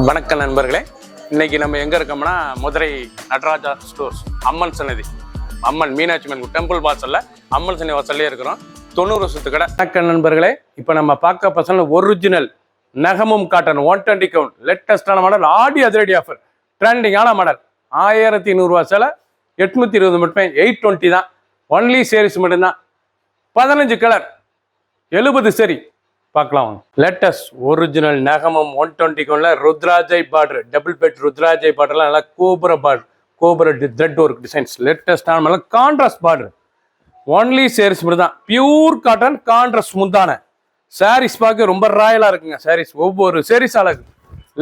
வணக்கம் நண்பர்களே, இன்னைக்கு நம்ம எங்க இருக்கோம்னா மதுரை நடராஜா ஸ்டோர்ஸ் அம்மன் சன்னதி, அம்மன் மீனாட்சி அம்மன் டெம்பிள் வாசல்ல அம்மன் சன்னதி வாசல்லே இருக்கிறோம். 90 வருஷத்து கடை. வணக்கம் நண்பர்களே, இப்போ நம்ம பார்க்க பசங்க ஒரிஜினல் நகமும் காட்டன் 120 கவுண்ட் லேட்டஸ்டான மாடல், ஆடி அதிரடி ஆஃபர், ட்ரெண்டிங்கான மாடல். 1100 ரூபா சேலை 820 மட்டுமே, 820 தான். ஒன்லி சேரீஸ் மட்டும்தான். 15 கலர், 70 சரி. பார்க்கலாம். லேட்டஸ்ட் ஒரிஜினல் நகமம் 120 கவுண்ட்ல ருத்ராஜை பார்டர், டபுள் பெட் ருத்ராஜை பார்டர்லாம் நல்லா கோபுர பார்டர், கோபுர த்ரெட் ஒர்க் டிசைன்ஸ், லேட்டஸ்டான மாதிரி கான்ட்ராஸ்ட் பார்டர். ஒன்லி சேரீஸ் மட்டும் தான். பியூர் காட்டன் கான்ட்ராஸ்ட் முந்தான சாரீஸ் பார்க்க ரொம்ப ராயலா இருக்குங்க. சாரீஸ் ஒவ்வொரு சாரீஸ் அழகு.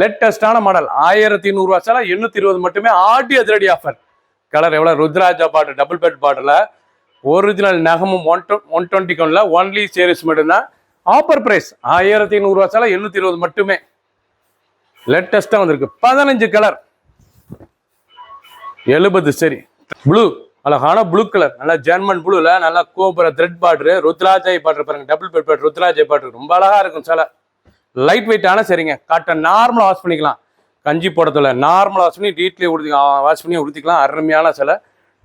லேட்டஸ்டான மாடல். 1100 ரூபா சேலை 820 மட்டுமே, ஆடி அதிரடி ஆஃபர். கலர் எவ்வளோ? ருத்ராஜா பார்டர், டபுள் பெட் பார்டர்ல ஒரிஜினல் நகமும் 120 கவுண்ட்ல ஒன்லி சேரீஸ் மட்டும்தான். ஆஃபர் பிரைஸ் 1100 ரூபா சேலை 820 மட்டுமே. லேட்டஸ்டா வந்திருக்கு. 15 கலர், 70 சரி. ப்ளூ, அழகான ப்ளூ கலர், நல்லா ஜெர்மன் ப்ளூல நல்லா கோபுர த்ரெட் பார்டர், ருத்ராஜை பார்டர் பாருங்க, டபுள் பெட் பார்டர், ருத்ராஜை பார்டர் ரொம்ப அழகா இருக்கும் சேலை. லைட் வெயிட்டான சரிங்க. காட்டன் நார்மலா வாஷ் பண்ணிக்கலாம். கஞ்சி போடத்துல நார்மலா வாஷ் பண்ணி டீட்லி வாஷ் பண்ணி உடுத்திக்கலாம். அருமையான சேலை,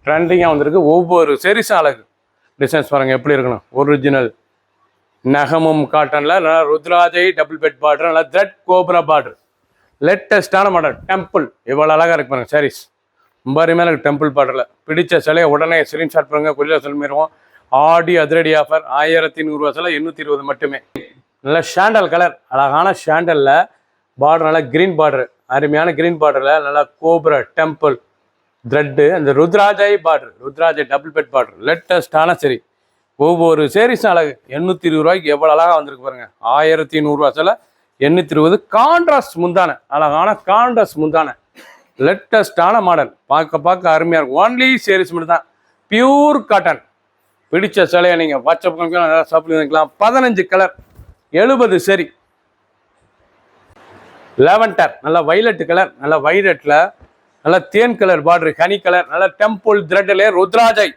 ட்ரெண்டிங்கா வந்திருக்கு. ஒவ்வொரு சரிசும் அழகு. டிசைன்ஸ் பாருங்க எப்படி இருக்கணும். ஒரிஜினல் நகமும் காட்டன்ல நல்லா ருத்ராஜை டபுள் பெட் பார்டர், நல்லா த்ரெட் கோபுரா பார்டர். லேட்டஸ்டான மாடல் டெம்பிள், எவ்வளோ அழகா இருக்கு பாருங்க. சாரீஸ் ரொம்ப அருமையான இருக்கு. டெம்பிள் பார்டர்ல பிடிச்ச சிலையை உடனே ஸ்கிரீன்ஷாட் பண்ணுங்க, கொரியர் சொல்லிடுவோம். ஆடி அதிரடி ஆஃபர் 1100 ரூபா சேலை 820 மட்டுமே. நல்லா ஷாண்டல் கலர், அழகான ஷாண்டல்ல பார்டர், நல்லா கிரீன் பார்டர், அருமையான கிரீன் பார்டர்ல நல்லா கோபுர டெம்பிள் த்ரெட்டு, அந்த ருத்ராஜை பார்டர், ருத்ராஜை டபுள் பெட் பார்டர். லேட்டஸ்டான சரி. ஒவ்வொரு சேரீஸும் அழகு. 820 ரூபாய்க்கு எவ்வளோ அழகாக வந்திருக்கு பாருங்க. 1100 ரூபா சேலை 820. கான்ட்ராஸ்ட் முந்தான, அழகான கான்ட்ராஸ்ட் முந்தான, லேட்டஸ்டான மாடல். பார்க்க அருமையாக இருக்கும். ஒன்லி சேரீஸ் மட்டும் தான். Pure cotton. பிடிச்ச சிலையை நீங்கள் வாட்ஸ்அப் நல்லா சாப்பிட்டுக்கலாம். 15 கலர், 70 சரி. லெவன்டர், நல்லா வைலட் கலர், நல்லா வைலட்டில் நல்லா தேன் கலர் பார்டர், ஹனி கலர், நல்லா டெம்பிள் த்ரெட்ல ருத்ராஜை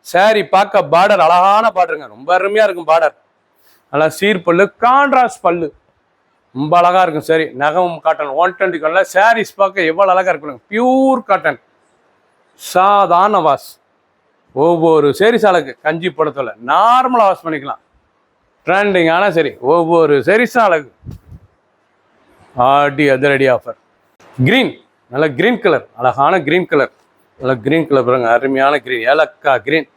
சாரி. பார்க்க பார்டர் அழகான பார்டருங்க, ரொம்ப அருமையா இருக்கும் பார்டர். நல்லா சீர் பல்லு, கான்ட்ராஸ்ட் பல்லு, ரொம்ப அழகா இருக்கும். சரி, நகமும் காட்டன் 120 கவுண்ட்ல சாரீஸ் பார்க்க எவ்வளவு அழகா இருக்கும். பியூர் காட்டன், சாதாரண வாஷ். ஒவ்வொரு சேரீஸ் அழகு. கஞ்சி படத்துல நார்மலா வாஷ் பண்ணிக்கலாம். ட்ரெண்டிங்கான சரி. ஒவ்வொரு சேரீஸும் அழகு. ஆடி அதிரடி ஆஃபர். கிரீன், நல்ல கிரீன் கலர், அழகான கிரீன் கலர், நல்ல கிரீன் கலர் பாருங்க, அருமையான கிரீன், ஏலக்கா கிரீன்.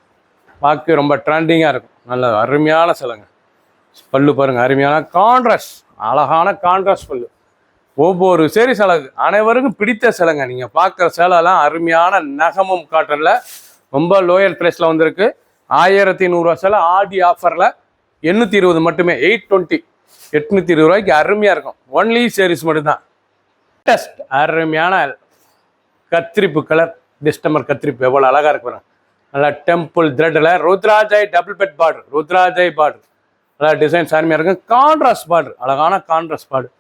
பார்க்க ரொம்ப ட்ரெண்டிங்காக இருக்கும். நல்ல அருமையான சேலைங்க. பல்லு பாருங்க, அருமையான கான்ட்ராஸ்ட், அழகான கான்ட்ராஸ்ட் பல்லு. ஒவ்வொரு சேரீஸ் அழகு. அனைவருக்கும் பிடித்த சேலைங்க. நீங்கள் பார்க்குற சேலைலாம் அருமையான நகமும் காட்டனில் ரொம்ப லோயல் ப்ரைஸில் வந்திருக்கு. 1100 ரூபா சேலை ஆடி ஆஃபரில் 820 மட்டுமே, 820. 820 ரூபாய்க்கு அருமையாக இருக்கும். ஒன்லி சேரீஸ் மட்டும்தான். டெஸ்ட் அருமையான கத்திரிப்பு கலர், டிஸ்டம்பர் கத்திரிப்பு எவ்வளோ அழகாக இருக்கு பாருங்க. நல்லா டெம்பிள் த்ரெட்டில் ருத்ராஜை டபுள் பெட் பார்டர், ருத்ராஜை பார்டர், நல்லா டிசைன்ஸ் அருமையாக இருக்கும். கான்ட்ராஸ்ட் பார்டர், அழகான கான்ட்ராஸ்ட் பார்டர்.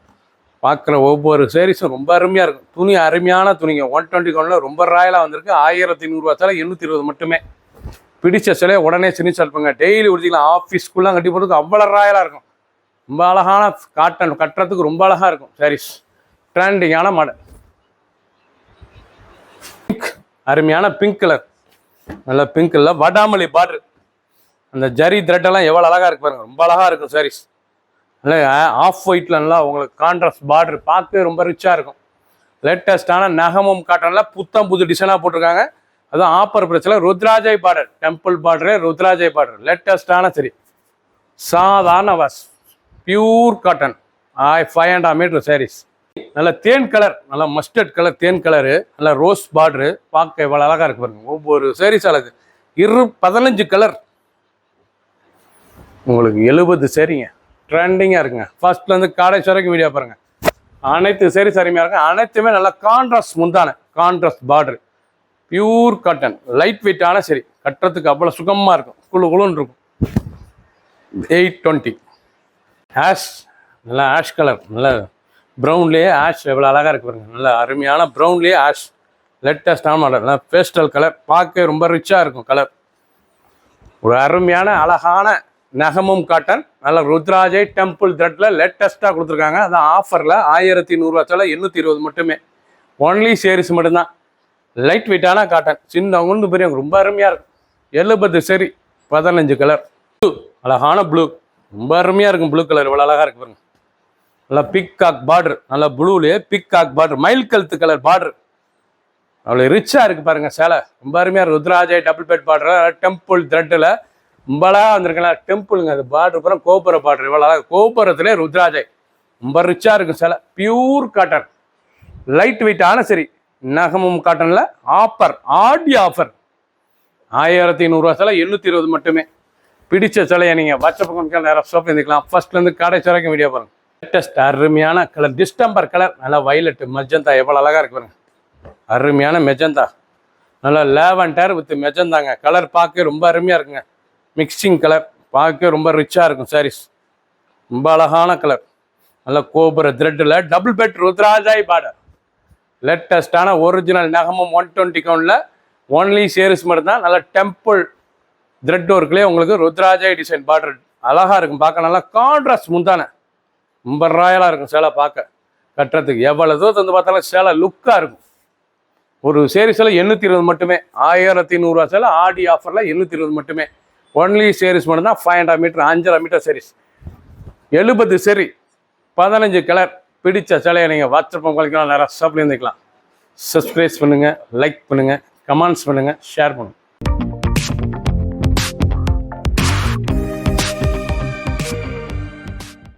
பார்க்குற ஒவ்வொரு சேரீஸும் ரொம்ப அருமையாக இருக்கும். துணி அருமையான துணிங்க. 120 கவுண்டில் ரொம்ப ராயலாக வந்திருக்கு. 1100 ரூபா சேலை 820 மட்டுமே. பிடிச்ச சிலையை உடனே ஸ்கிரீன்ஷாட் பண்ணுங்க. டெய்லி உடுத்திக்கலாம். ஆஃபீஸ்க்குள்ளே கட்டி போகிறதுக்கு அவ்வளோ ராயலாக இருக்கும். ரொம்ப அழகான காட்டன், கட்டுறதுக்கு ரொம்ப அழகாக இருக்கும் சாரீஸ். ட்ரெண்டிங்கான மாடல். அருமையான பிங்க் கலர், நல்ல பிங்க் கலர் வடாமல்லி பார்டர், அந்த ஜரி த்ரெட்டெல்லாம் எவ்வளோ அழகாக இருக்கு பாருங்க. ரொம்ப அழகாக இருக்கும் சாரீஸ். நல்லா ஆஃப் ஒயிட்டில் நல்லா உங்களுக்கு கான்ட்ராஸ்ட் பார்டர் பார்க்க ரொம்ப ரிச்சாக இருக்கும். லேட்டஸ்டான நகமும் காட்டனில் புத்தம் புது டிசைனாக போட்டிருக்காங்க. அதுவும் ஆப்பர் பிரச்சனை ருத்ராஜை பார்டர், டெம்பிள் பார்டரு, ருத்ராஜை பார்டர். லேட்டஸ்டான சரி. சாதாரண wash, pure cotton, 500 metre saris. நல்ல தேன் கலர், நல்ல மஸ்டர்ட் கலர், தேன் கலரு, நல்ல ரோஸ் பார்டரு. பார்க்க எவ்வளோ அழகாக இருக்கு பாருங்க. ஒவ்வொரு சாரீஸ் அழகு. 15 கலர், உங்களுக்கு 70 சரிங்க. ட்ரெண்டிங்காக இருக்குங்க. ஃபர்ஸ்ட்லேருந்து கடைசி வரைக்கும் வீடியோ பாருங்க. அனைத்து சாரீஸ் அருமையாக இருக்கும். அனைத்துமே நல்லா கான்ட்ராஸ்ட் முந்தான, contrast border, pure cotton, light வெயிட்டான சரி. கட்டுறதுக்கு அவ்வளோ சுகமாக இருக்கும். குழுன்னு இருக்கும். 820. ஆஷ், நல்லா ஆஷ் கலர், நல்லா ப்ரௌன்லேயே ஆஷ் எவ்வளோ அழகாக இருக்கு பாருங்க. நல்லா அருமையான ப்ரௌன்லேயே ஆஷ். லேட்டஸ்டான மாடல், நல்லா பேஸ்டல் கலர். பார்க்க ரொம்ப ரிச்சாக இருக்கும் கலர். ஒரு அருமையான அழகான நகமும் காட்டன் நல்ல ருத்ராஜை டெம்பிள் த்ரெட்ல லேட்டஸ்ட்டாக கொடுத்துருக்காங்க. அதான் ஆஃபரில் 1100 சேலை 820 மட்டுமே. ஒன்லி சேரீஸ் மட்டும்தான். லைட் வெயிட்டான காட்டன், சின்னவங்க பெரியவங்க ரொம்ப அருமையாக இருக்கும். 70 சரி 15 கலர். ப்ளூ அழகான ப்ளூ, ரொம்ப அருமையாக இருக்கும். ப்ளூ கலர் இவ்வளோ அழகாக இருக்கு பாருங்க. நல்லா பிக்காக் பார்டர், நல்லா ப்ளூலேயே பிக்காக் பார்டர், மயில் கழுத்து கலர் பார்டர், அவ்வளோ ரிச்சாக இருக்குது பாருங்கள் சேலை. ரொம்ப அருமையாக இருக்கும். ருத்ராஜை டபுள் பெட் பார்டர் டெம்பிள் த்ரெட்டில் ரொம்ப அழகாக வந்திருக்கலாம். டெம்பிளுங்க அது பார்டர் அப்புறம் கோபுர பார்டர் இவ்வளோ அழகாக. கோபுரத்திலே ருத்ராஜை ரொம்ப ரிச்சாக இருக்கும் சேலை. பியூர் காட்டன், லைட் வெயிட்டான சரி. நகமும் காட்டனில் ஆஃபர், ஆடி ஆஃபர் 1100 சேலை 820 மட்டுமே. பிடிச்ச சிலையை நீங்கள் வாட்ஸ்அப் நேரம் ஷாப் இருந்துக்கலாம். ஃபர்ஸ்ட்லேருந்து கடைசி வரைக்கும் வீடியோ பாருங்கள். லேட்டஸ்ட் அருமையான கலர், டிஸ்டம்பர் கலர், நல்லா வயலட் மெஜந்தா எவ்வளோ அழகாக இருக்கு பாருங்க. அருமையான மெஜந்தா, நல்லா லேவண்டர் வித் மெஜந்தாங்க. கலர் பார்க்க ரொம்ப அருமையாக இருக்குங்க. மிக்சிங் கலர் பார்க்க ரொம்ப ரிச்சாக இருக்கும். சாரீஸ் ரொம்ப அழகான கலர். நல்லா கோபுர த்ரெட்டில் டபுள் பெட் ருத்ராஜாய் பார்டர். லேட்டஸ்டான ஒரிஜினல் நகமும் 120 கவுண்டில் ஒன்லி சேரீஸ் மட்டும்தான். நல்லா டெம்பிள் த்ரெட் ஒர்க்லேயே உங்களுக்கு ருத்ராஜாய் டிசைன் பார்டர் அழகாக இருக்கும். பார்க்க நல்லா கான்ட்ராஸ்ட் முந்தான ரொம்ப ராயலாக இருக்கும். சேலை பார்க்க கட்டுறதுக்கு எவ்வளோ தூரத்து வந்து பார்த்தாலும் சேலை லுக்காக இருக்கும். ஒரு சேரீஸில் 820 மட்டுமே. 1100 சேலை ஆடி ஆஃபரில் 820 மட்டுமே. ஒன்லி சேரீஸ் மட்டும்தான். 500 மீட்டர் 5.5 மீட்டர் சேரீஸ் 70 சரி 15 கலர். பிடிச்ச சேலையை நீங்கள் வாட்ஸ்அப் உங்களுக்கு நேரம் ஷாப்லேயே இருந்துக்கலாம். சப்ஸ்கிரைப் பண்ணுங்கள், லைக் பண்ணுங்கள், கமெண்ட்ஸ் பண்ணுங்கள், ஷேர் பண்ணுங்கள்.